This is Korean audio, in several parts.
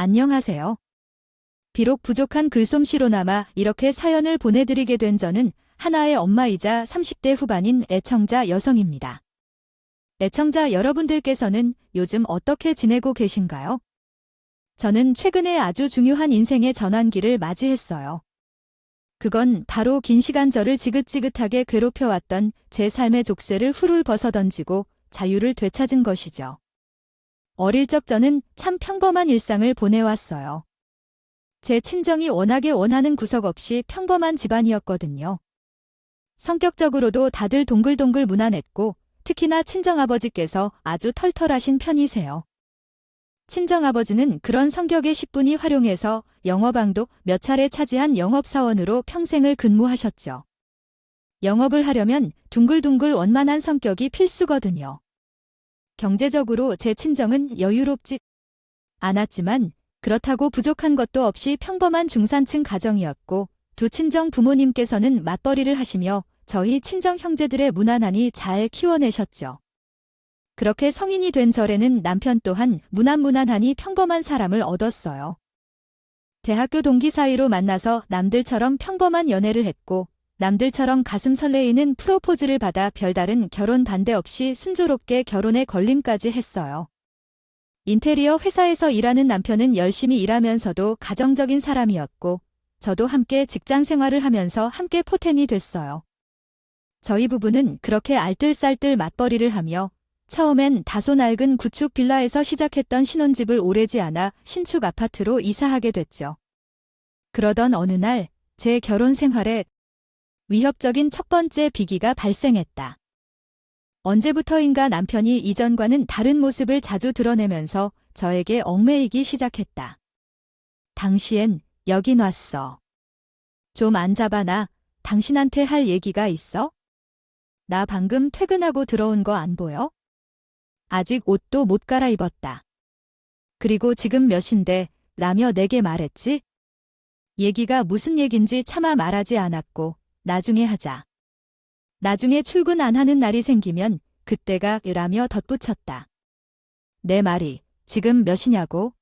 안녕하세요. 비록 부족한 글솜씨로나마 이렇게 사연을 보내드리게 된 저는 하나의 엄마이자 30대 후반인 애청자 여성입니다. 애청자 여러분들께서는 요즘 어떻게 지내고 계신가요? 저는 최근에 아주 중요한 인생의 전환기를 맞이했어요. 그건 바로 긴 시간 저를 지긋지긋하게 괴롭혀왔던 제 삶의 족쇄를 훌훌 벗어던지고 자유를 되찾은 것이죠. 어릴 적 저는 참 평범한 일상을 보내왔어요. 제 친정이 워낙에 원하는 구석 없이 평범한 집안이었거든요. 성격적으로도 다들 동글동글 무난했고 특히나 친정아버지께서 아주 털털하신 편이세요. 친정아버지는 그런 성격의 10분이 활용해서 영업왕도 몇 차례 차지한 영업사원으로 평생을 근무하셨죠. 영업을 하려면 둥글둥글 원만한 성격이 필수거든요. 경제적으로 제 친정은 여유롭지 않았지만 그렇다고 부족한 것도 없이 평범한 중산층 가정이었고 두 친정 부모님께서는 맞벌이를 하시며 저희 친정 형제들의 무난하니 잘 키워내셨죠. 그렇게 성인이 된 저에는 남편 또한 무난무난하니 평범한 사람을 얻었어요. 대학교 동기 사이로 만나서 남들처럼 평범한 연애를 했고 남들처럼 가슴 설레이는 프로포즈를 받아 별다른 결혼 반대 없이 순조롭게 결혼에 걸림까지 했어요. 인테리어 회사에서 일하는 남편은 열심히 일하면서도 가정적인 사람이었고 저도 함께 직장 생활을 하면서 함께 포텐이 됐어요. 저희 부부는 그렇게 알뜰살뜰 맞벌이를 하며 처음엔 다소 낡은 구축 빌라에서 시작했던 신혼집을 오래지 않아 신축 아파트로 이사하게 됐죠. 그러던 어느 날 제 결혼 생활에 위협적인 첫 번째 비기가 발생했다. 언제부터인가 남편이 이전과는 다른 모습을 자주 드러내면서 저에게 얽매이기 시작했다. 당시엔 여긴 왔어. 좀 앉아봐. 나 당신한테 할 얘기가 있어? 나 방금 퇴근하고 들어온 거 안 보여? 아직 옷도 못 갈아입었다. 그리고 지금 몇 시인데 라며 내게 말했지? 얘기가 무슨 얘긴지 차마 말하지 않았고 나중에 하자. 나중에 출근 안 하는 날이 생기면 그때가 라며 덧붙였다. 내 말이 지금 몇 시냐고?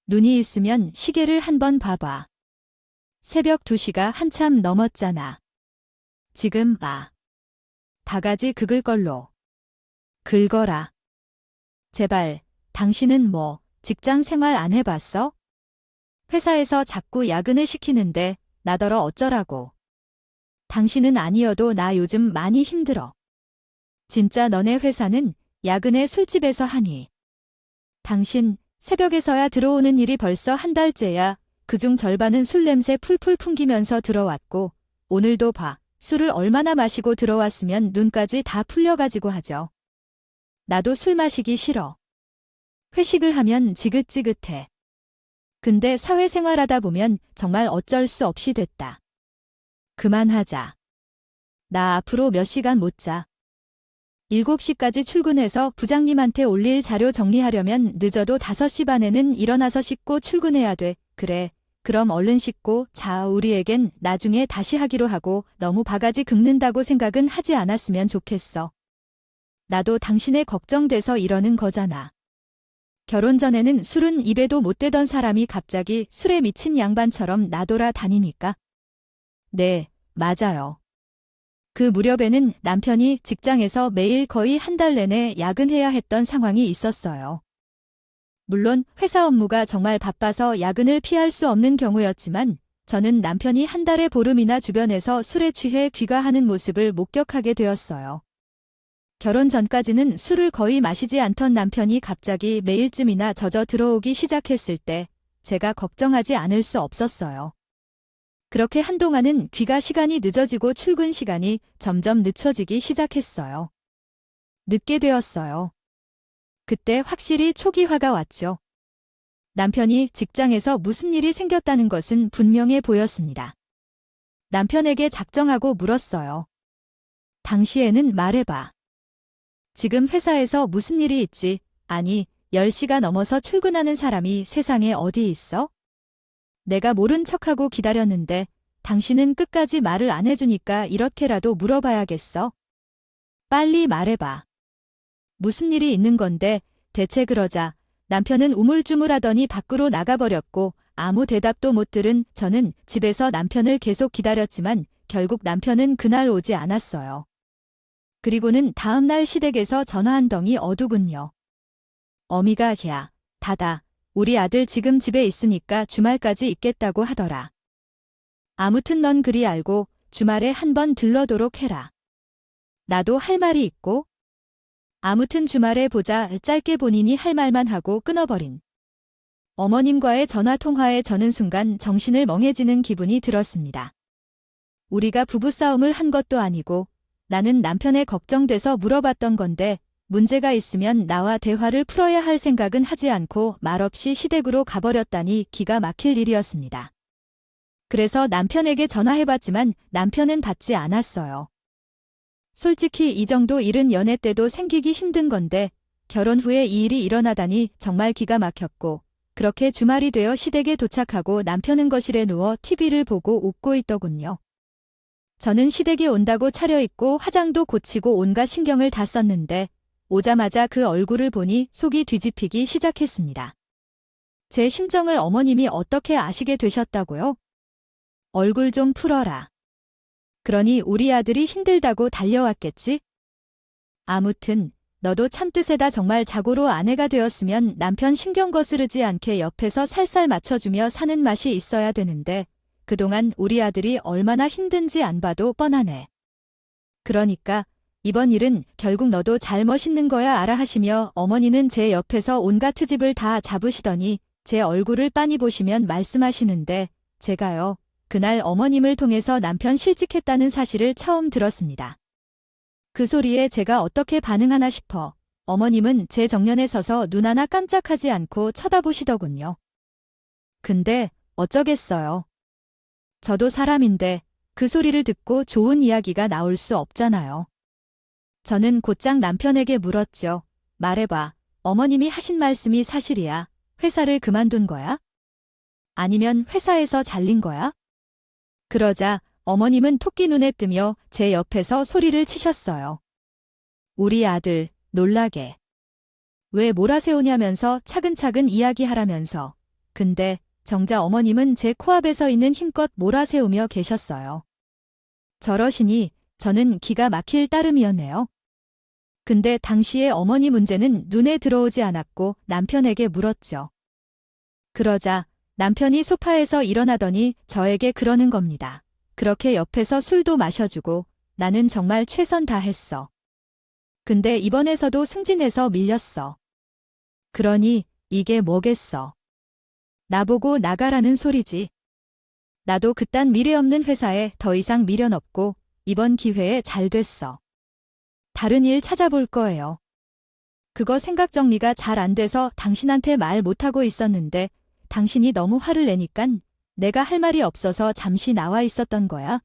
눈이 있으면 시계를 한번 봐봐. 새벽 2시가 한참 넘었잖아. 지금 바가지 긁을 걸로. 긁어라. 제발, 당신은 뭐 직장 생활 안 해봤어? 회사에서 자꾸 야근을 시키는데 나더러 어쩌라고. 당신은 아니어도 나 요즘 많이 힘들어. 진짜 너네 회사는 야근에 술집에서 하니. 당신 새벽에서야 들어오는 일이 벌써 한 달째야. 그중 절반은 술 냄새 풀풀 풍기면서 들어왔고 오늘도 봐. 술을 얼마나 마시고 들어왔으면 눈까지 다 풀려가지고 하죠. 나도 술 마시기 싫어. 회식을 하면 지긋지긋해. 근데 사회생활하다 보면 정말 어쩔 수 없이 됐다. 그만하자. 나 앞으로 몇 시간 못 자. 7시까지 출근해서 부장님한테 올릴 자료 정리하려면 늦어도 5시 반에는 일어나서 씻고 출근해야 돼. 그래. 그럼 얼른 씻고 자. 우리에겐 나중에 다시 하기로 하고 너무 바가지 긁는다고 생각은 하지 않았으면 좋겠어. 나도 당신의 걱정돼서 이러는 거잖아. 결혼 전에는 술은 입에도 못 대던 사람이 갑자기 술에 미친 양반처럼 나돌아 다니니까. 네, 맞아요. 그 무렵에는 남편이 직장에서 매일 거의 한 달 내내 야근해야 했던 상황이 있었어요. 물론 회사 업무가 정말 바빠서 야근을 피할 수 없는 경우였지만 저는 남편이 한 달에 보름이나 주변에서 술에 취해 귀가하는 모습을 목격하게 되었어요. 결혼 전까지는 술을 거의 마시지 않던 남편이 갑자기 매일쯤이나 젖어 들어오기 시작했을 때 제가 걱정하지 않을 수 없었어요. 그렇게 한동안은 귀가 시간이 늦어지고 출근 시간이 점점 늦춰지기 시작했어요. 늦게 되었어요. 그때 확실히 초기화가 왔죠. 남편이 직장에서 무슨 일이 생겼다는 것은 분명해 보였습니다. 남편에게 작정하고 물었어요. 당시에는 말해봐. 지금 회사에서 무슨 일이 있지? 아니, 10시가 넘어서 출근하는 사람이 세상에 어디 있어? 내가 모른 척하고 기다렸는데 당신은 끝까지 말을 안 해주니까 이렇게라도 물어봐야겠어. 빨리 말해봐. 무슨 일이 있는 건데 대체 그러자 남편은 우물쭈물하더니 밖으로 나가버렸고 아무 대답도 못 들은 저는 집에서 남편을 계속 기다렸지만 결국 남편은 그날 오지 않았어요. 그리고는 다음날 시댁에서 전화 한 덩이 어두군요. 어미가 야, 다다. 우리 아들 지금 집에 있으니까 주말까지 있겠다고 하더라. 아무튼 넌 그리 알고 주말에 한번 들러도록 해라. 나도 할 말이 있고. 아무튼 주말에 보자. 짧게 본인이 할 말만 하고 끊어버린 어머님과의 전화통화에 저는 순간 정신을 멍해지는 기분이 들었습니다. 우리가 부부싸움을 한 것도 아니고 나는 남편에 걱정돼서 물어봤던 건데 문제가 있으면 나와 대화를 풀어야 할 생각은 하지 않고 말없이 시댁으로 가버렸다니 기가 막힐 일이었습니다. 그래서 남편에게 전화해봤지만 남편은 받지 않았어요. 솔직히 이 정도 일은 연애 때도 생기기 힘든 건데 결혼 후에 이 일이 일어나다니 정말 기가 막혔고 그렇게 주말이 되어 시댁에 도착하고 남편은 거실에 누워 TV를 보고 웃고 있더군요. 저는 시댁이 온다고 차려입고 화장도 고치고 온갖 신경을 다 썼는데 오자마자 그 얼굴을 보니 속이 뒤집히기 시작했습니다. 제 심정을 어머님이 어떻게 아시게 되셨다고요? 얼굴 좀 풀어라. 그러니 우리 아들이 힘들다고 달려왔겠지? 아무튼 너도 참뜻에다 정말 자고로 아내가 되었으면 남편 신경 거스르지 않게 옆에서 살살 맞춰주며 사는 맛이 있어야 되는데 그동안 우리 아들이 얼마나 힘든지 안 봐도 뻔하네. 그러니까 이번 일은 결국 너도 잘 멋있는 거야 알아 하시며 어머니는 제 옆에서 온갖 트집을 다 잡으시더니 제 얼굴을 빤히 보시면 말씀하시는데 제가요, 그날 어머님을 통해서 남편 실직했다는 사실을 처음 들었습니다. 그 소리에 제가 어떻게 반응하나 싶어 어머님은 제 정면에 서서 눈 하나 깜짝하지 않고 쳐다보시더군요. 근데 어쩌겠어요. 저도 사람인데 그 소리를 듣고 좋은 이야기가 나올 수 없잖아요. 저는 곧장 남편에게 물었죠. 말해봐. 어머님이 하신 말씀이 사실이야. 회사를 그만둔 거야? 아니면 회사에서 잘린 거야? 그러자 어머님은 토끼 눈에 뜨며 제 옆에서 소리를 치셨어요. 우리 아들 놀라게. 왜 몰아세우냐면서 차근차근 이야기하라면서. 근데 정작 어머님은 제 코앞에 있는 힘껏 몰아세우며 계셨어요. 저러시니 저는 기가 막힐 따름이었네요. 근데 당시에 어머니 문제는 눈에 들어오지 않았고 남편에게 물었죠. 그러자 남편이 소파에서 일어나더니 저에게 그러는 겁니다. 그렇게 옆에서 술도 마셔주고 나는 정말 최선 다했어. 근데 이번에서도 승진해서 밀렸어. 그러니 이게 뭐겠어. 나보고 나가라는 소리지. 나도 그딴 미래 없는 회사에 더 이상 미련 없고 이번 기회에 잘 됐어. 다른 일 찾아볼 거예요. 그거 생각 정리가 잘 안 돼서 당신한테 말 못하고 있었는데 당신이 너무 화를 내니깐 내가 할 말이 없어서 잠시 나와 있었던 거야.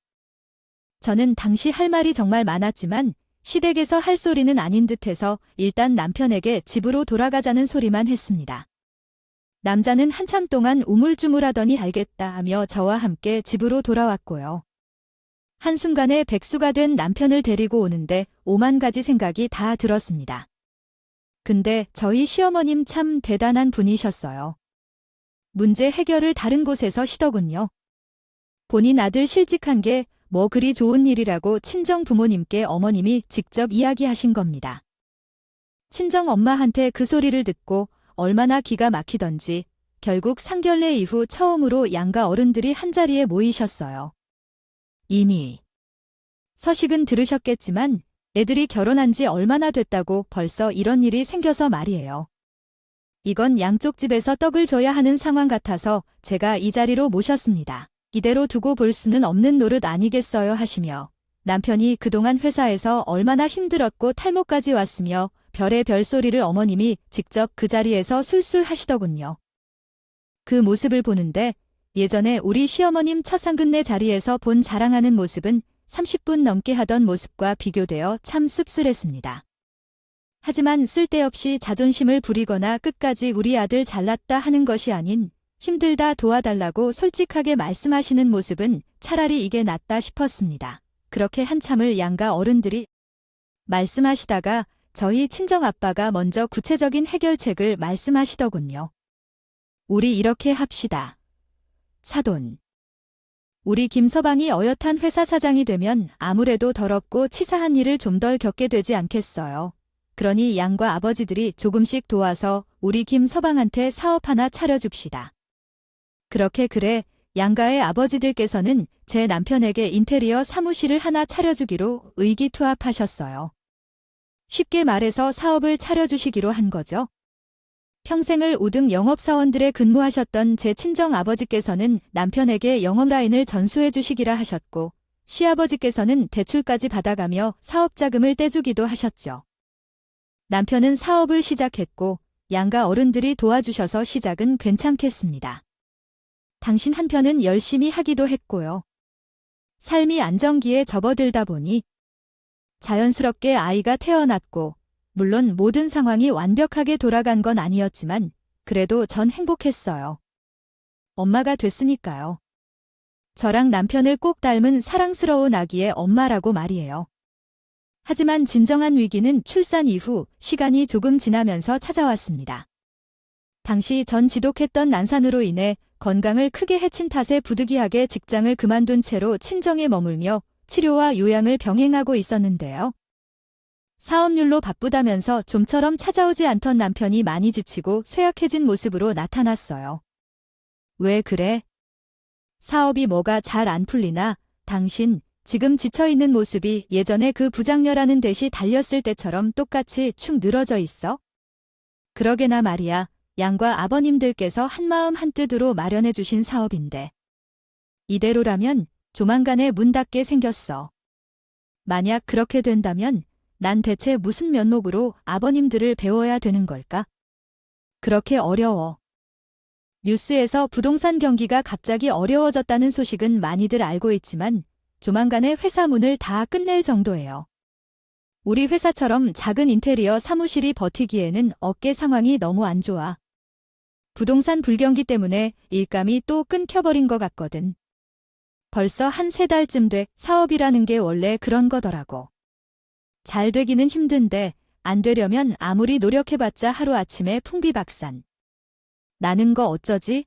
저는 당시 할 말이 정말 많았지만 시댁에서 할 소리는 아닌 듯해서 일단 남편에게 집으로 돌아가자는 소리만 했습니다. 남자는 한참 동안 우물쭈물하더니 알겠다 하며 저와 함께 집으로 돌아왔고요. 한순간에 백수가 된 남편을 데리고 오는데 오만 가지 생각이 다 들었습니다. 근데 저희 시어머님 참 대단한 분이셨어요. 문제 해결을 다른 곳에서 시더군요. 본인 아들 실직한 게 뭐 그리 좋은 일이라고 친정 부모님께 어머님이 직접 이야기하신 겁니다. 친정 엄마한테 그 소리를 듣고 얼마나 기가 막히던지 결국 상견례 이후 처음으로 양가 어른들이 한자리에 모이셨어요. 이미 서식은 들으셨겠지만 애들이 결혼한 지 얼마나 됐다고 벌써 이런 일이 생겨서 말이에요. 이건 양쪽 집에서 떡을 줘야 하는 상황 같아서 제가 이 자리로 모셨습니다. 이대로 두고 볼 수는 없는 노릇 아니겠어요 하시며 남편이 그동안 회사에서 얼마나 힘들었고 탈모까지 왔으며 별의 별소리를 어머님이 직접 그 자리에서 술술 하시더군요. 그 모습을 보는데 예전에 우리 시어머님 첫 상근례 자리에서 본 자랑하는 모습은 30분 넘게 하던 모습과 비교되어 참 씁쓸했습니다. 하지만 쓸데없이 자존심을 부리거나 끝까지 우리 아들 잘났다 하는 것이 아닌 힘들다 도와달라고 솔직하게 말씀하시는 모습은 차라리 이게 낫다 싶었습니다. 그렇게 한참을 양가 어른들이 말씀하시다가 저희 친정아빠가 먼저 구체적인 해결책을 말씀하시더군요. 우리 이렇게 합시다. 사돈. 우리 김서방이 어엿한 회사 사장이 되면 아무래도 더럽고 치사한 일을 좀 덜 겪게 되지 않겠어요. 그러니 양과 아버지들이 조금씩 도와서 우리 김서방한테 사업 하나 차려줍시다. 그렇게 그래 양가의 아버지들께서는 제 남편에게 인테리어 사무실을 하나 차려주기로 의기투합하셨어요. 쉽게 말해서 사업을 차려주시기로 한 거죠. 평생을 우등 영업사원들에 근무하셨던 제 친정아버지께서는 남편에게 영업라인을 전수해 주시기라 하셨고 시아버지께서는 대출까지 받아가며 사업자금을 떼주기도 하셨죠. 남편은 사업을 시작했고 양가 어른들이 도와주셔서 시작은 괜찮겠습니다. 당신 한편은 열심히 하기도 했고요. 삶이 안정기에 접어들다 보니 자연스럽게 아이가 태어났고 물론 모든 상황이 완벽하게 돌아간 건 아니었지만 그래도 전 행복했어요. 엄마가 됐으니까요. 저랑 남편을 꼭 닮은 사랑스러운 아기의 엄마라고 말이에요. 하지만 진정한 위기는 출산 이후 시간이 조금 지나면서 찾아왔습니다. 당시 전 지독했던 난산으로 인해 건강을 크게 해친 탓에 부득이하게 직장을 그만둔 채로 친정에 머물며 치료와 요양을 병행하고 있었는데요. 사업률로 바쁘다면서 좀처럼 찾아오지 않던 남편이 많이 지치고 쇠약해진 모습으로 나타났어요. 왜 그래? 사업이 뭐가 잘 안 풀리나? 당신 지금 지쳐있는 모습이 예전에 그 부장녀라는 대시 달렸을 때처럼 똑같이 축 늘어져 있어? 그러게나 말이야. 양과 아버님들께서 한마음 한뜻으로 마련해 주신 사업인데. 이대로라면 조만간에 문 닫게 생겼어. 만약 그렇게 된다면 난 대체 무슨 면목으로 아버님들을 배워야 되는 걸까? 그렇게 어려워. 뉴스에서 부동산 경기가 갑자기 어려워졌다는 소식은 많이들 알고 있지만 조만간에 회사 문을 다 끝낼 정도예요. 우리 회사처럼 작은 인테리어 사무실이 버티기에는 업계 상황이 너무 안 좋아. 부동산 불경기 때문에 일감이 또 끊겨버린 것 같거든. 벌써 한 3달쯤 돼. 사업이라는 게 원래 그런 거더라고. 잘 되기는 힘든데 안 되려면 아무리 노력해봤자 하루아침에 풍비박산. 나는 거 어쩌지?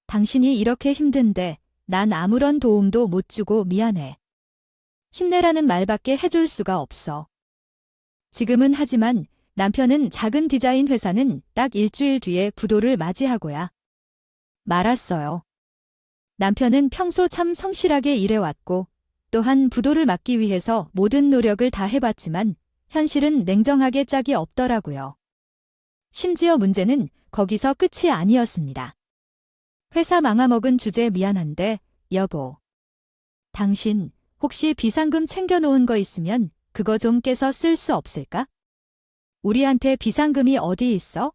당신이 이렇게 힘든데 난 아무런 도움도 못 주고 미안해. 힘내라는 말밖에 해줄 수가 없어. 지금은 하지만 남편은 작은 디자인 회사는 딱 일주일 뒤에 부도를 맞이하고야 말았어요. 남편은 평소 참 성실하게 일해왔고 또한 부도를 막기 위해서 모든 노력을 다 해봤지만 현실은 냉정하게 짝이 없더라고요. 심지어 문제는 거기서 끝이 아니었습니다. 회사 망아먹은 주제 미안한데 여보. 당신 혹시 비상금 챙겨놓은 거 있으면 그거 좀 깨서 쓸 수 없을까? 우리한테 비상금이 어디 있어?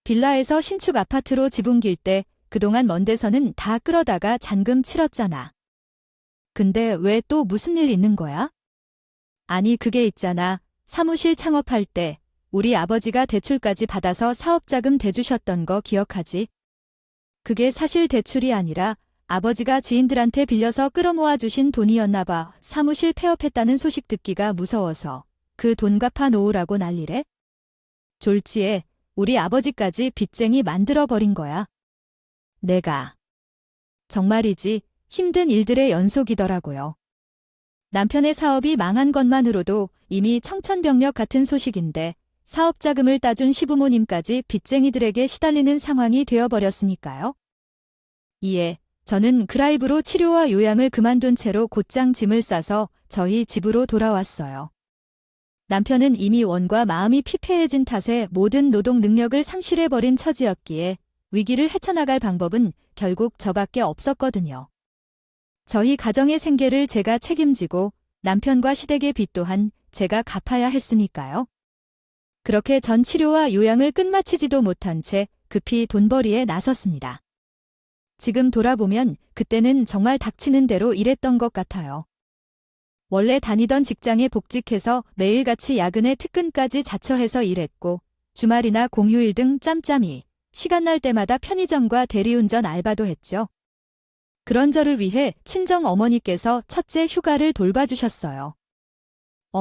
빌라에서 신축 아파트로 집 옮길 때 그동안 먼 데서는 다 끌어다가 잔금 치렀잖아. 근데 왜 또 무슨 일 있는 거야? 아니 그게 있잖아. 사무실 창업할 때 우리 아버지가 대출까지 받아서 사업자금 대주셨던 거 기억하지? 그게 사실 대출이 아니라 아버지가 지인들한테 빌려서 끌어모아 주신 돈이었나 봐. 사무실 폐업했다는 소식 듣기가 무서워서 그 돈 갚아 놓으라고 난리래? 졸지에 우리 아버지까지 빚쟁이 만들어버린 거야. 내가. 정말이지 힘든 일들의 연속이더라고요. 남편의 사업이 망한 것만으로도 이미 청천벽력 같은 소식인데 사업자금을 따준 시부모님까지 빚쟁이들에게 시달리는 상황이 되어버렸으니까요. 이에 저는 그라이브로 치료와 요양을 그만둔 채로 곧장 짐을 싸서 저희 집으로 돌아왔어요. 남편은 이미 원과 마음이 피폐해진 탓에 모든 노동 능력을 상실해버린 처지였기에 위기를 헤쳐나갈 방법은 결국 저밖에 없었거든요. 저희 가정의 생계를 제가 책임지고 남편과 시댁의 빚 또한 제가 갚아야 했으니까요. 그렇게 전 치료와 요양을 끝마치지도 못한 채 급히 돈벌이에 나섰습니다. 지금 돌아보면 그때는 정말 닥치는 대로 일했던 것 같아요. 원래 다니던 직장에 복직해서 매일같이 야근에 특근까지 자처해서 일했고 주말이나 공휴일 등 짬짬이 시간 날 때마다 편의점과 대리운전 알바도 했죠. 그런 저를 위해 친정 어머니께서 첫째 휴가를 돌봐주셨어요.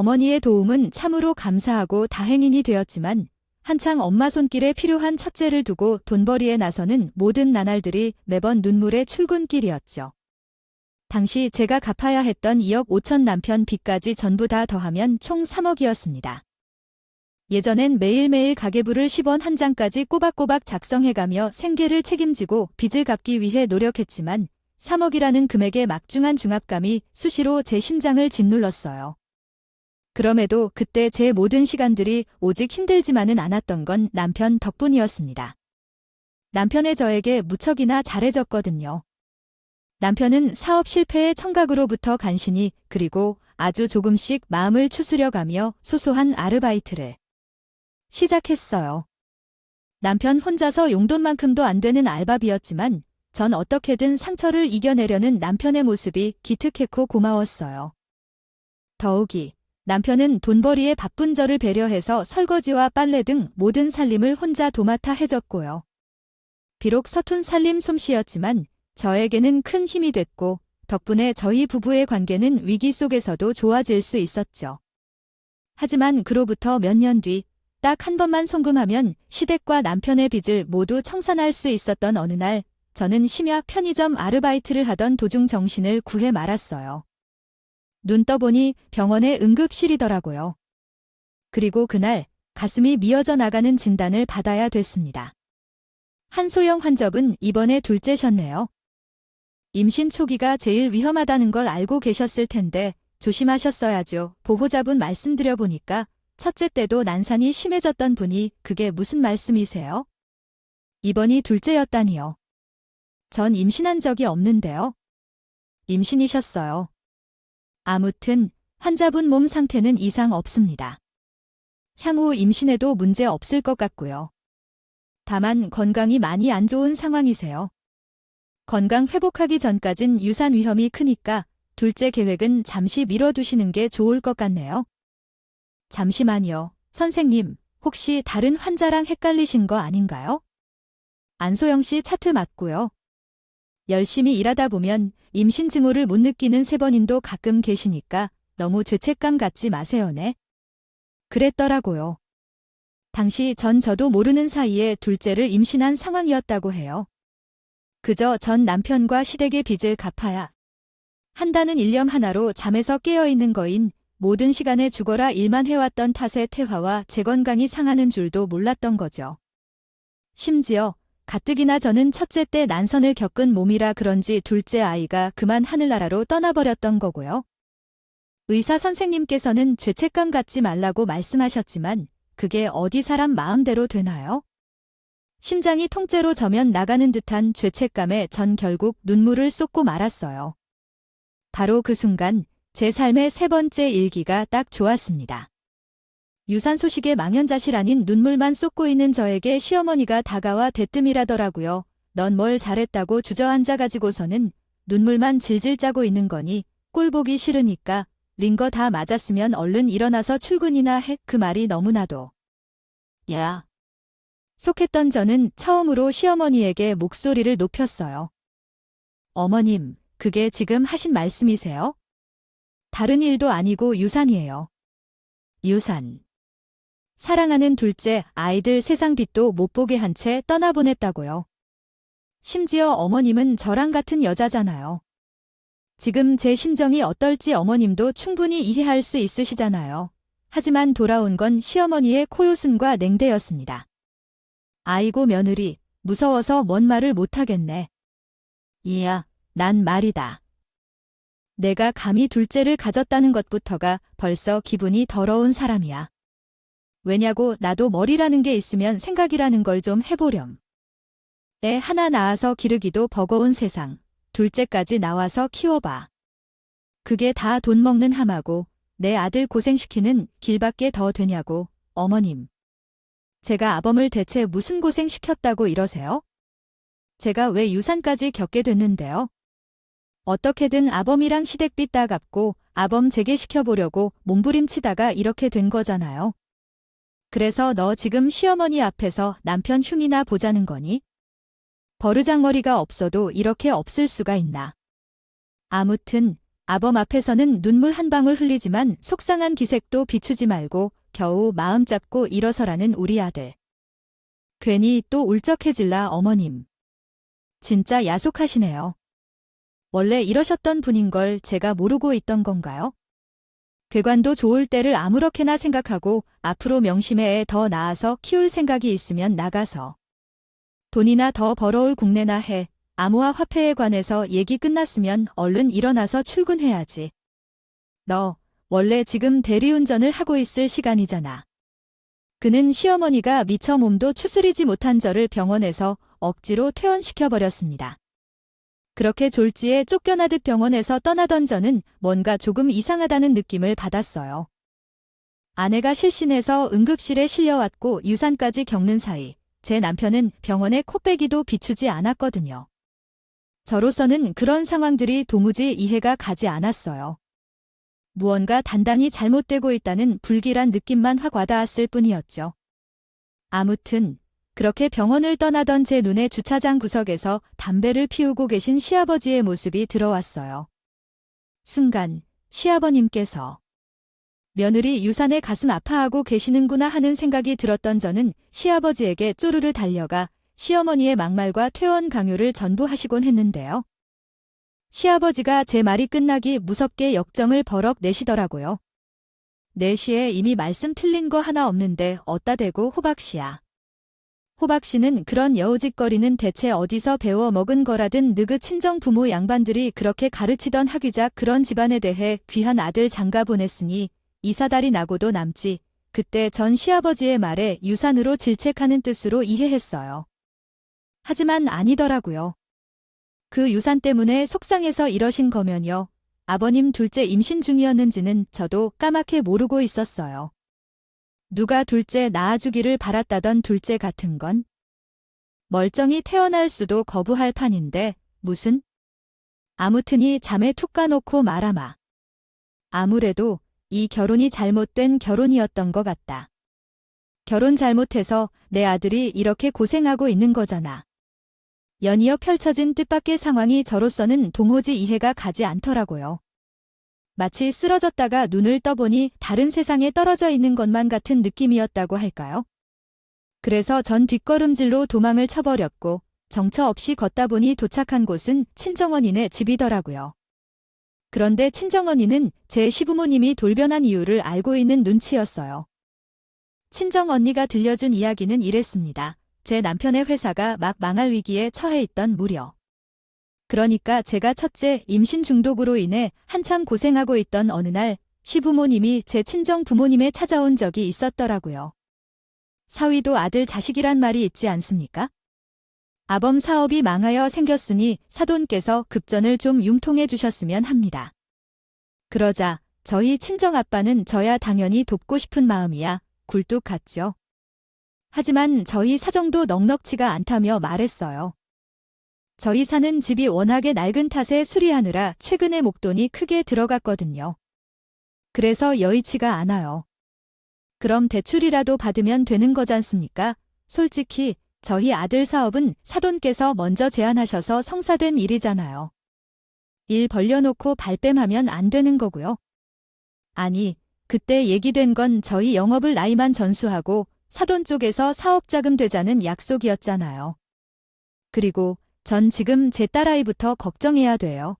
어머니의 도움은 참으로 감사하고 다행인이 되었지만 한창 엄마 손길에 필요한 첫째를 두고 돈벌이에 나서는 모든 나날들이 매번 눈물의 출근길이었죠. 당시 제가 갚아야 했던 2억 5천 남편 빚까지 전부 다 더하면 총 3억이었습니다. 예전엔 매일매일 가계부를 10원 한 장까지 꼬박꼬박 작성해가며 생계를 책임지고 빚을 갚기 위해 노력했지만 3억이라는 금액의 막중한 중압감이 수시로 제 심장을 짓눌렀어요. 그럼에도 그때 제 모든 시간들이 오직 힘들지만은 않았던 건 남편 덕분이었습니다. 남편의 저에게 무척이나 잘해줬거든요. 남편은 사업 실패의 청각으로부터 간신히 그리고 아주 조금씩 마음을 추스려가며 소소한 아르바이트를 시작했어요. 남편 혼자서 용돈만큼도 안 되는 알바비였지만 전 어떻게든 상처를 이겨내려는 남편의 모습이 기특했고 고마웠어요. 더욱이 남편은 돈벌이에 바쁜 저를 배려해서 설거지와 빨래 등 모든 살림을 혼자 도맡아 해줬고요. 비록 서툰 살림 솜씨였지만 저에게는 큰 힘이 됐고 덕분에 저희 부부의 관계는 위기 속에서도 좋아질 수 있었죠. 하지만 그로부터 몇 년 뒤 딱 한 번만 송금하면 시댁과 남편의 빚을 모두 청산할 수 있었던 어느 날 저는 심야 편의점 아르바이트를 하던 도중 정신을 구해 말았어요. 눈 떠보니 병원의 응급실이더라고요. 그리고 그날 가슴이 미어져 나가는 진단을 받아야 됐습니다. 한소영 환자분 입원에 둘째셨네요. 임신 초기가 제일 위험하다는 걸 알고 계셨을 텐데 조심하셨어야죠. 보호자분 말씀드려 보니까 첫째 때도 난산이 심해졌던 분이 그게 무슨 말씀이세요? 입원이 둘째였다니요. 전 임신한 적이 없는데요. 임신이셨어요. 아무튼 환자분 몸 상태는 이상 없습니다. 향후 임신에도 문제 없을 것 같고요. 다만 건강이 많이 안 좋은 상황이세요. 건강 회복하기 전까진 유산 위험이 크니까 둘째 계획은 잠시 미뤄두시는 게 좋을 것 같네요. 잠시만요. 선생님, 혹시 다른 환자랑 헷갈리신 거 아닌가요? 안소영 씨 차트 맞고요. 열심히 일하다 보면 임신 증오를 못 느끼는 세번인도 가끔 계시니까 너무 죄책감 갖지 마세요, 네. 그랬더라고요. 당시 저도 모르는 사이에 둘째를 임신한 상황이었다고 해요. 그저 전 남편과 시댁의 빚을 갚아야 한다는 일념 하나로 잠에서 깨어있는 거인 모든 시간에 죽어라 일만 해왔던 탓에 태화와 제 건강이 상하는 줄도 몰랐던 거죠. 심지어 가뜩이나 저는 첫째 때 난선을 겪은 몸이라 그런지 둘째 아이가 그만 하늘나라로 떠나버렸던 거고요. 의사 선생님께서는 죄책감 갖지 말라고 말씀하셨지만 그게 어디 사람 마음대로 되나요? 심장이 통째로 저면 나가는 듯한 죄책감에 전 결국 눈물을 쏟고 말았어요. 바로 그 순간 제 삶의 세 번째 일기가 딱 좋았습니다. 유산 소식에 망연자실 아닌 눈물만 쏟고 있는 저에게 시어머니가 다가와 대뜸이라더라고요. 넌 뭘 잘했다고 주저앉아가지고서는 눈물만 질질 짜고 있는 거니 꼴 보기 싫으니까 링거 다 맞았으면 얼른 일어나서 출근이나 해. 그 말이 너무나도 야. 속했던 저는 처음으로 시어머니에게 목소리를 높였어요. 어머님, 그게 지금 하신 말씀이세요? 다른 일도 아니고 유산이에요. 유산. 사랑하는 둘째 아이들 세상 빛도 못 보게 한 채 떠나보냈다고요. 심지어 어머님은 저랑 같은 여자잖아요. 지금 제 심정이 어떨지 어머님도 충분히 이해할 수 있으시잖아요. 하지만 돌아온 건 시어머니의 코요순과 냉대였습니다. 아이고 며느리, 무서워서 뭔 말을 못하겠네. 이야, 난 말이다. 내가 감히 둘째를 가졌다는 것부터가 벌써 기분이 더러운 사람이야. 왜냐고 나도 머리라는 게 있으면 생각이라는 걸 좀 해보렴. 애 하나 낳아서 기르기도 버거운 세상, 둘째까지 나와서 키워봐. 그게 다 돈 먹는 함하고 내 아들 고생시키는 길밖에 더 되냐고, 어머님. 제가 아범을 대체 무슨 고생시켰다고 이러세요? 제가 왜 유산까지 겪게 됐는데요? 어떻게든 아범이랑 시댁빚 다 갚고 아범 재개시켜보려고 몸부림치다가 이렇게 된 거잖아요. 그래서 너 지금 시어머니 앞에서 남편 흉이나 보자는 거니? 버르장머리가 없어도 이렇게 없을 수가 있나. 아무튼 아범 앞에서는 눈물 한 방울 흘리지만 속상한 기색도 비추지 말고 겨우 마음 잡고 일어서라는 우리 아들. 괜히 또 울적해질라 어머님. 진짜 야속하시네요. 원래 이러셨던 분인 걸 제가 모르고 있던 건가요? 괴관도 좋을 때를 아무렇게나 생각하고 앞으로 명심해 애 더 낳아서 키울 생각이 있으면 나가서 돈이나 더 벌어올 국내나 해. 암호화 화폐에 관해서 얘기 끝났으면 얼른 일어나서 출근해야지. 너 원래 지금 대리운전을 하고 있을 시간이잖아. 그는 시어머니가 미처 몸도 추스리지 못한 저를 병원에서 억지로 퇴원시켜버렸습니다. 그렇게 졸지에 쫓겨나듯 병원에서 떠나던 저는 뭔가 조금 이상하다는 느낌을 받았어요. 아내가 실신해서 응급실에 실려왔고 유산까지 겪는 사이 제 남편은 병원에 코빼기도 비추지 않았거든요. 저로서는 그런 상황들이 도무지 이해가 가지 않았어요. 무언가 단단히 잘못되고 있다는 불길한 느낌만 확 와닿았을 뿐이었죠. 아무튼 그렇게 병원을 떠나던 제 눈에 주차장 구석에서 담배를 피우고 계신 시아버지의 모습이 들어왔어요. 순간 시아버님께서 며느리 유산에 가슴 아파하고 계시는구나 하는 생각이 들었던 저는 시아버지에게 쪼르르 달려가 시어머니의 막말과 퇴원 강요를 전부 하시곤 했는데요. 시아버지가 제 말이 끝나기 무섭게 역정을 버럭 내시더라고요. 4시에 이미 말씀 틀린 거 하나 없는데 어따 대고 호박씨야. 호박씨는 그런 여우짓거리는 대체 어디서 배워 먹은 거라든 느그 친정 부모 양반들이 그렇게 가르치던 학위자 그런 집안에 대해 귀한 아들 장가 보냈으니 이사달이 나고도 남지. 그때 전 시아버지의 말에 유산으로 질책하는 뜻으로 이해했어요. 하지만 아니더라고요. 그 유산 때문에 속상해서 이러신 거면요. 아버님 둘째 임신 중이었는지는 저도 까맣게 모르고 있었어요. 누가 둘째 낳아주기를 바랐다던 둘째 같은 건 멀쩡히 태어날 수도 거부할 판인데 무슨? 아무튼이 잠에 툭 까놓고 말아마. 아무래도 이 결혼이 잘못된 결혼이었던 것 같다. 결혼 잘못해서 내 아들이 이렇게 고생하고 있는 거잖아. 연이어 펼쳐진 뜻밖의 상황이 저로서는 도무지 이해가 가지 않더라고요. 마치 쓰러졌다가 눈을 떠보니 다른 세상에 떨어져 있는 것만 같은 느낌이었다고 할까요? 그래서 전 뒷걸음질로 도망을 쳐버렸고 정처 없이 걷다 보니 도착한 곳은 친정언니네 집이더라고요. 그런데 친정언니는 제 시부모님이 돌변한 이유를 알고 있는 눈치였어요. 친정언니가 들려준 이야기는 이랬습니다. 제 남편의 회사가 막 망할 위기에 처해 있던 무렵. 그러니까 제가 첫째 임신 중독으로 인해 한참 고생하고 있던 어느 날 시부모님이 제 친정 부모님에 찾아온 적이 있었더라고요. 사위도 아들 자식이란 말이 있지 않습니까? 아범 사업이 망하여 생겼으니 사돈께서 급전을 좀 융통해 주셨으면 합니다. 그러자 저희 친정아빠는 저야 당연히 돕고 싶은 마음이야 굴뚝 같죠. 하지만 저희 사정도 넉넉치가 않다며 말했어요. 저희 사는 집이 워낙에 낡은 탓에 수리하느라 최근에 목돈이 크게 들어갔거든요. 그래서 여의치가 않아요. 그럼 대출이라도 받으면 되는 거잖습니까? 솔직히 저희 아들 사업은 사돈께서 먼저 제안하셔서 성사된 일이잖아요. 일 벌려놓고 발뺌하면 안 되는 거고요. 아니, 그때 얘기된 건 저희 영업을 나이만 전수하고 사돈 쪽에서 사업자금 되자는 약속이었잖아요. 그리고 전 지금 제 딸아이부터 걱정해야 돼요.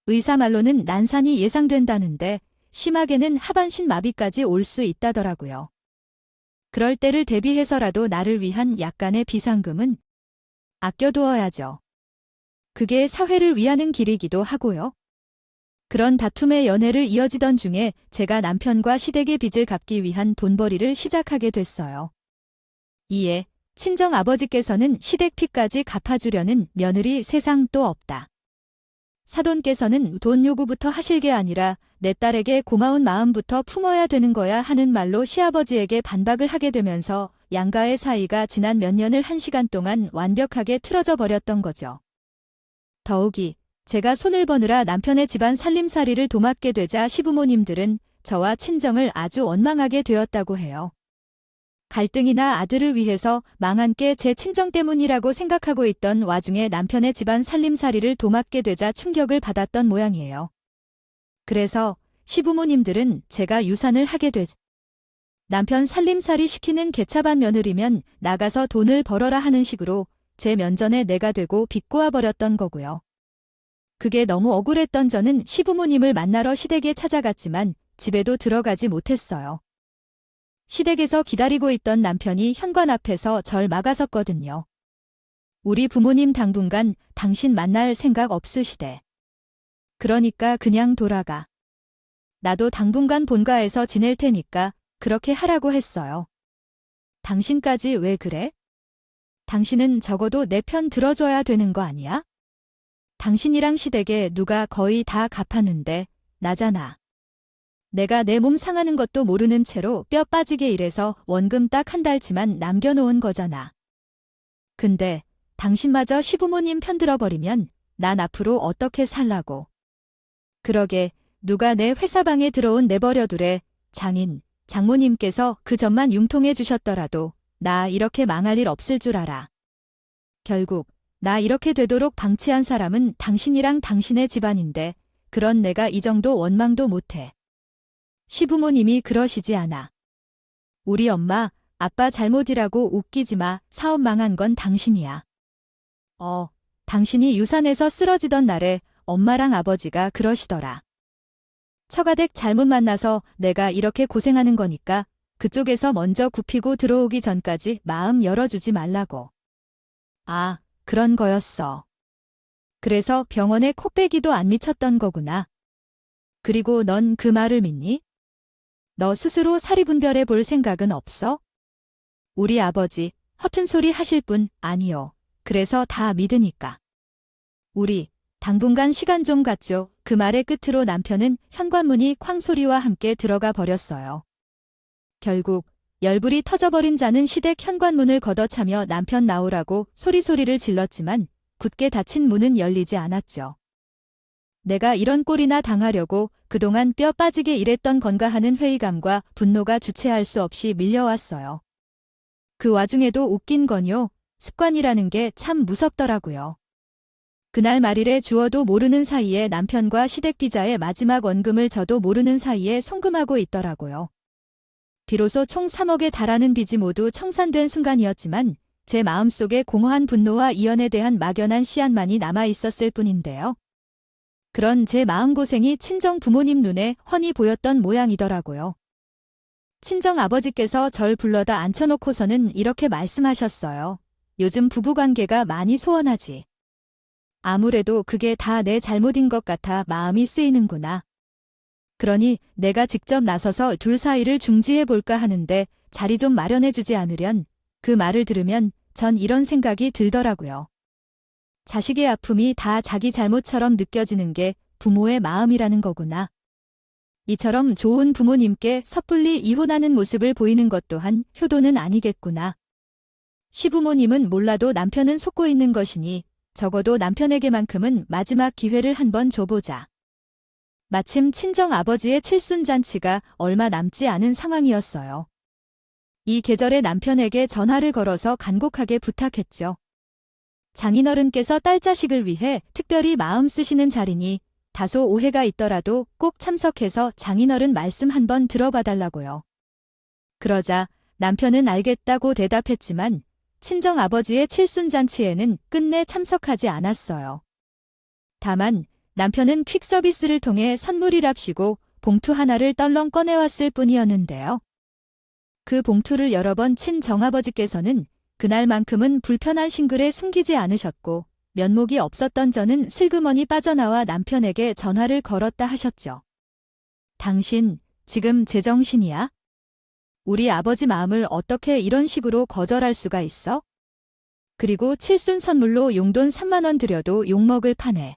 의사 말로는 난산이 예상된다는데 심하게는 하반신 마비까지 올 수 있다더라고요. 그럴 때를 대비해서라도 나를 위한 약간의 비상금은 아껴두어야죠. 그게 사회를 위하는 길이기도 하고요. 그런 다툼의 연애를 이어지던 중에 제가 남편과 시댁의 빚을 갚기 위한 돈벌이를 시작하게 됐어요. 이에 친정 아버지께서는 시댁 피까지 갚아주려는 며느리 세상 또 없다. 사돈께서는 돈 요구부터 하실 게 아니라 내 딸에게 고마운 마음부터 품어야 되는 거야 하는 말로 시아버지에게 반박을 하게 되면서 양가의 사이가 지난 몇 년을 1시간 동안 완벽하게 틀어져 버렸던 거죠. 더욱이 제가 손을 버느라 남편의 집안 살림살이를 도맡게 되자 시부모님들은 저와 친정을 아주 원망하게 되었다고 해요. 갈등이나 아들을 위해서 망한 게 제 친정 때문이라고 생각하고 있던 와중에 남편의 집안 살림살이를 도맡게 되자 충격을 받았던 모양이에요. 그래서 시부모님들은 제가 유산을 하게 되지. 남편 살림살이 시키는 개차반 며느리면 나가서 돈을 벌어라 하는 식으로 제 면전에 내가 되고 비꼬아 버렸던 거고요. 그게 너무 억울했던 저는 시부모님을 만나러 시댁에 찾아갔지만 집에도 들어가지 못했어요. 시댁에서 기다리고 있던 남편이 현관 앞에서 절 막아섰거든요. 우리 부모님 당분간 당신 만날 생각 없으시대. 그러니까 그냥 돌아가. 나도 당분간 본가에서 지낼 테니까 그렇게 하라고 했어요. 당신까지 왜 그래? 당신은 적어도 내 편 들어줘야 되는 거 아니야? 당신이랑 시댁에 누가 거의 다 갚았는데 나잖아. 내가 내 몸 상하는 것도 모르는 채로 뼈 빠지게 일해서 원금 딱 한 달치만 남겨놓은 거잖아. 근데 당신마저 시부모님 편들어버리면 난 앞으로 어떻게 살라고. 그러게 누가 내 회사방에 들어온 내버려두래. 장인, 장모님께서 그 점만 융통해 주셨더라도 나 이렇게 망할 일 없을 줄 알아. 결국 나 이렇게 되도록 방치한 사람은 당신이랑 당신의 집안인데 그런 내가 이 정도 원망도 못해. 시부모님이 그러시지 않아. 우리 엄마, 아빠 잘못이라고 웃기지 마. 사업 망한 건 당신이야. 당신이 유산에서 쓰러지던 날에 엄마랑 아버지가 그러시더라. 처가댁 잘못 만나서 내가 이렇게 고생하는 거니까 그쪽에서 먼저 굽히고 들어오기 전까지 마음 열어주지 말라고. 아, 그런 거였어. 그래서 병원에 코빼기도 안 미쳤던 거구나. 그리고 넌 그 말을 믿니? 너 스스로 사리분별해 볼 생각은 없어? 우리 아버지 허튼 소리 하실 분 아니요. 그래서 다 믿으니까. 우리 당분간 시간 좀 갖죠. 그 말의 끝으로 남편은 현관문이 쾅 소리와 함께 들어가 버렸어요. 결국 열불이 터져버린 자는 시댁 현관문을 걷어차며 남편 나오라고 소리소리를 질렀지만 굳게 닫힌 문은 열리지 않았죠. 내가 이런 꼴이나 당하려고 그동안 뼈 빠지게 일했던 건가 하는 회의감과 분노가 주체할 수 없이 밀려왔어요. 그 와중에도 웃긴 건요. 습관이라는 게 참 무섭더라고요. 그날 말일에 주어도 모르는 사이에 남편과 시댁 비자의 마지막 원금을 저도 모르는 사이에 송금하고 있더라고요. 비로소 총 3억에 달하는 빚이 모두 청산된 순간이었지만 제 마음속에 공허한 분노와 이연에 대한 막연한 씨앗만이 남아있었을 뿐인데요. 그런 제 마음고생이 친정 부모님 눈에 훤히 보였던 모양이더라고요. 친정 아버지께서 절 불러다 앉혀놓고서는 이렇게 말씀하셨어요. 요즘 부부관계가 많이 소원하지. 아무래도 그게 다 내 잘못인 것 같아 마음이 쓰이는구나. 그러니 내가 직접 나서서 둘 사이를 중지해 볼까 하는데 자리 좀 마련해 주지 않으련. 그 말을 들으면 전 이런 생각이 들더라고요. 자식의 아픔이 다 자기 잘못처럼 느껴지는 게 부모의 마음이라는 거구나. 이처럼 좋은 부모님께 섣불리 이혼하는 모습을 보이는 것 또한 효도는 아니겠구나. 시부모님은 몰라도 남편은 속고 있는 것이니 적어도 남편에게만큼은 마지막 기회를 한번 줘보자. 마침 친정 아버지의 칠순잔치가 얼마 남지 않은 상황이었어요. 이 계절에 남편에게 전화를 걸어서 간곡하게 부탁했죠. 장인어른께서 딸자식을 위해 특별히 마음 쓰시는 자리니 다소 오해가 있더라도 꼭 참석해서 장인어른 말씀 한번 들어봐달라고요. 그러자 남편은 알겠다고 대답했지만 친정 아버지의 칠순잔치에는 끝내 참석하지 않았어요. 다만 남편은 퀵서비스를 통해 선물이랍시고 봉투 하나를 떨렁 꺼내왔을 뿐이었는데요. 그 봉투를 여러 번 친정아버지께서는 그날만큼은 불편한 싱글에 숨기지 않으셨고 면목이 없었던 저는 슬그머니 빠져나와 남편에게 전화를 걸었다 하셨죠. 당신 지금 제정신이야? 우리 아버지 마음을 어떻게 이런 식으로 거절할 수가 있어? 그리고 칠순 선물로 용돈 3만 원 드려도 욕먹을 판에.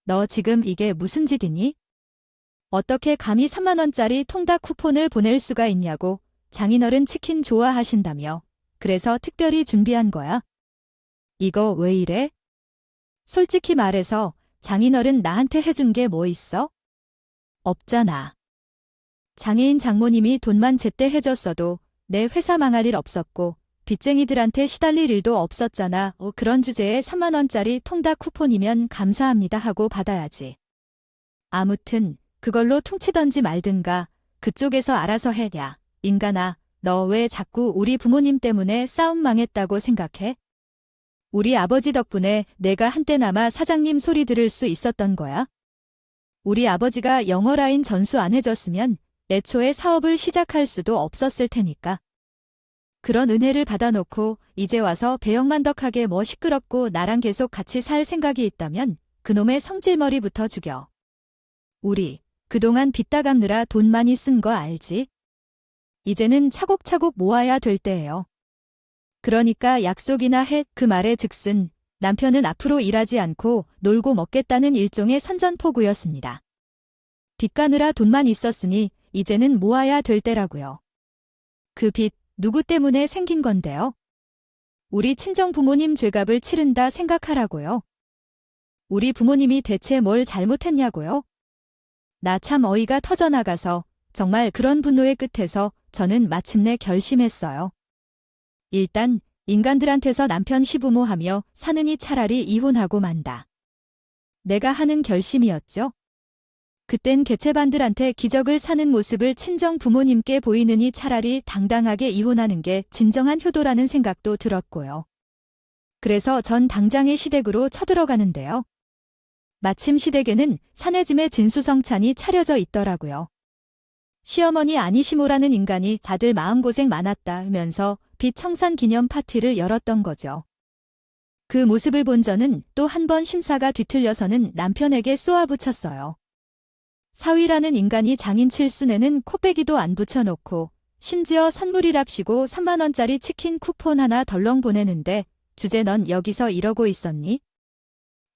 너 지금 이게 무슨 짓이니? 어떻게 감히 3만 원짜리 통닭 쿠폰을 보낼 수가 있냐고. 장인어른 치킨 좋아하신다며. 그래서 특별히 준비한 거야. 이거 왜 이래? 솔직히 말해서 장인어른 나한테 해준 게 뭐 있어? 없잖아. 장애인 장모님이 돈만 제때 해줬어도 내 회사 망할 일 없었고 빚쟁이들한테 시달릴 일도 없었잖아. 그런 주제에 3만 원짜리 통닭 쿠폰이면 감사합니다 하고 받아야지. 아무튼 그걸로 퉁치던지 말든가. 그쪽에서 알아서 해. 야, 인간아, 너 왜 자꾸 우리 부모님 때문에 싸움 망했다고 생각해? 우리 아버지 덕분에 내가 한때나마 사장님 소리 들을 수 있었던 거야. 우리 아버지가 영어 라인 전수 안 해줬으면 애초에 사업을 시작할 수도 없었을 테니까. 그런 은혜를 받아놓고 이제 와서 배영만덕하게 뭐 시끄럽고 나랑 계속 같이 살 생각이 있다면 그놈의 성질머리부터 죽여. 우리 그동안 빚다 갚느라 돈 많이 쓴 거 알지? 이제는 차곡차곡 모아야 될 때예요. 그러니까 약속이나 해. 그 말에 즉슨 남편은 앞으로 일하지 않고 놀고 먹겠다는 일종의 선전포고였습니다. 빚 가느라 돈만 있었으니 이제는 모아야 될 때라고요. 그 빚 누구 때문에 생긴 건데요? 우리 친정 부모님 죄값을 치른다 생각하라고요. 우리 부모님이 대체 뭘 잘못했냐고요? 나 참 어이가 터져나가서 정말 그런 분노의 끝에서 저는 마침내 결심했어요. 일단 인간들한테서 남편 시부모하며 사느니 차라리 이혼하고 만다. 내가 하는 결심이었죠. 그땐 개체반들한테 기적을 사는 모습을 친정 부모님께 보이느니 차라리 당당하게 이혼하는 게 진정한 효도라는 생각도 들었고요. 그래서 전 당장의 시댁으로 쳐들어가는데요. 마침 시댁에는 사내짐의 진수성찬이 차려져 있더라고요. 시어머니 아니시모라는 인간이 다들 마음고생 많았다면서 빚 청산 기념 파티를 열었던 거죠. 그 모습을 본 저는 또 한 번 심사가 뒤틀려서는 남편에게 쏘아붙였어요. 사위라는 인간이 장인 칠순에는 코빼기도 안 붙여놓고 심지어 선물이랍시고 3만 원짜리 치킨 쿠폰 하나 덜렁 보내는데 주제 넌 여기서 이러고 있었니?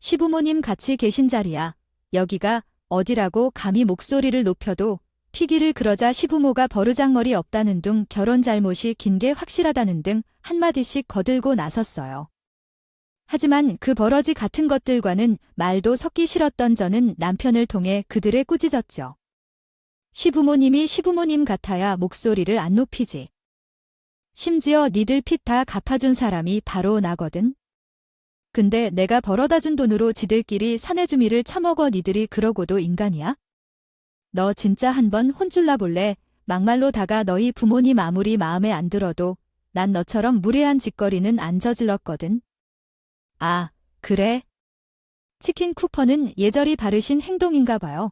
시부모님 같이 계신 자리야. 여기가 어디라고 감히 목소리를 높여도 피기를 그러자 시부모가 버르장머리 없다는 둥 결혼 잘못이 긴 게 확실하다는 등 한마디씩 거들고 나섰어요. 하지만 그 버러지 같은 것들과는 말도 섞기 싫었던 저는 남편을 통해 그들에 꾸짖었죠. 시부모님이 시부모님 같아야 목소리를 안 높이지. 심지어 니들 빚 다 갚아준 사람이 바로 나거든. 근데 내가 벌어다준 돈으로 지들끼리 사내주미를 처먹어 니들이 그러고도 인간이야? 너 진짜 한번 혼쭐나 볼래? 막말로다가 너희 부모님 아무리 마음에 안 들어도 난 너처럼 무례한 짓거리는 안 저질렀거든. 아, 그래? 치킨 쿠폰은 예절이 바르신 행동인가 봐요.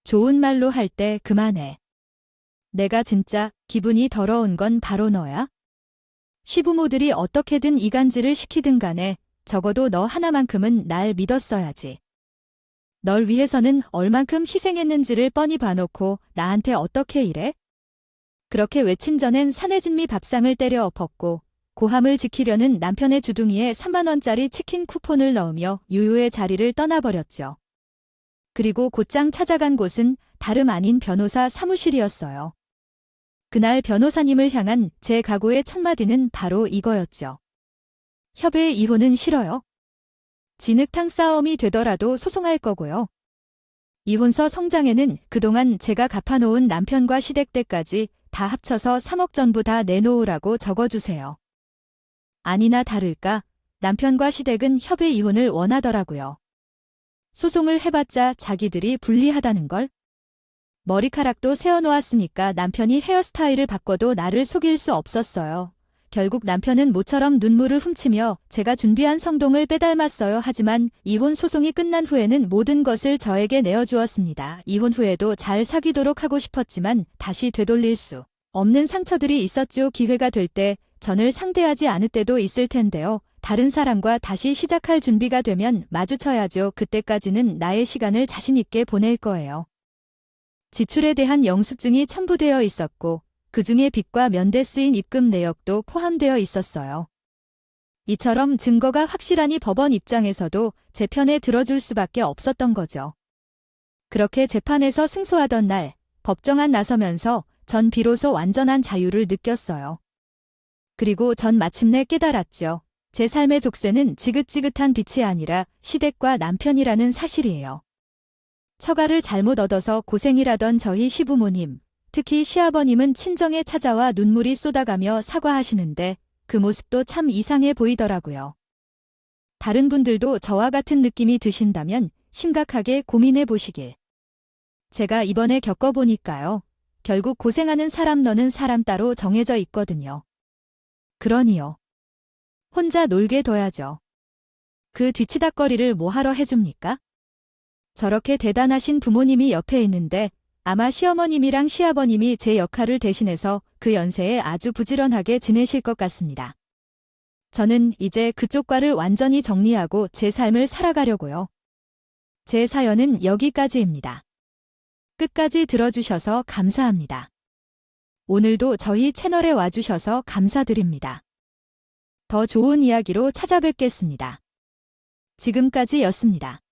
좋은 말로 할 때 그만해. 내가 진짜 기분이 더러운 건 바로 너야. 시부모들이 어떻게든 이간질을 시키든 간에 적어도 너 하나만큼은 날 믿었어야지. 널 위해서는 얼만큼 희생했는지를 뻔히 봐놓고 나한테 어떻게 이래? 그렇게 외친 전엔 사내진미 밥상을 때려 엎었고 고함을 지키려는 남편의 주둥이에 3만 원짜리 치킨 쿠폰을 넣으며 유유의 자리를 떠나버렸죠. 그리고 곧장 찾아간 곳은 다름 아닌 변호사 사무실이었어요. 그날 변호사님을 향한 제 각오의 첫 마디는 바로 이거였죠. 협의 이혼은 싫어요. 진흙탕 싸움이 되더라도 소송할 거고요. 이혼서 성장에는 그동안 제가 갚아놓은 남편과 시댁 때까지 다 합쳐서 3억 전부 다 내놓으라고 적어주세요. 아니나 다를까 남편과 시댁은 협의 이혼을 원하더라고요. 소송을 해봤자 자기들이 불리하다는 걸. 머리카락도 세워놓았으니까 남편이 헤어스타일을 바꿔도 나를 속일 수 없었어요. 결국 남편은 모처럼 눈물을 훔치며 제가 준비한 성동을 빼닮았어요. 하지만 이혼 소송이 끝난 후에는 모든 것을 저에게 내어주었습니다. 이혼 후에도 잘 사귀도록 하고 싶었지만 다시 되돌릴 수 없는 상처들이 있었죠. 기회가 될 때 전을 상대하지 않을 때도 있을 텐데요. 다른 사람과 다시 시작할 준비가 되면 마주쳐야죠. 그때까지는 나의 시간을 자신 있게 보낼 거예요. 지출에 대한 영수증이 첨부되어 있었고 그 중에 빚과 면대 쓰인 입금 내역도 포함되어 있었어요. 이처럼 증거가 확실하니 법원 입장에서도 제 편에 들어줄 수밖에 없었던 거죠. 그렇게 재판에서 승소하던 날 법정안 나서면서 전 비로소 완전한 자유를 느꼈어요. 그리고 전 마침내 깨달았죠. 제 삶의 족쇄는 지긋지긋한 빚이 아니라 시댁과 남편이라는 사실이에요. 처가를 잘못 얻어서 고생이라던 저희 시부모님, 특히 시아버님은 친정에 찾아와 눈물이 쏟아가며 사과하시는데 그 모습도 참 이상해 보이더라고요. 다른 분들도 저와 같은 느낌이 드신다면 심각하게 고민해 보시길 제가 이번에 겪어보니까요. 결국 고생하는 사람 너는 사람 따로 정해져 있거든요. 그러니요. 혼자 놀게 둬야죠. 그 뒤치다꺼리를 뭐하러 해줍니까? 저렇게 대단하신 부모님이 옆에 있는데 아마 시어머님이랑 시아버님이 제 역할을 대신해서 그 연세에 아주 부지런하게 지내실 것 같습니다. 저는 이제 그쪽과를 완전히 정리하고 제 삶을 살아가려고요. 제 사연은 여기까지입니다. 끝까지 들어주셔서 감사합니다. 오늘도 저희 채널에 와주셔서 감사드립니다. 더 좋은 이야기로 찾아뵙겠습니다. 지금까지였습니다.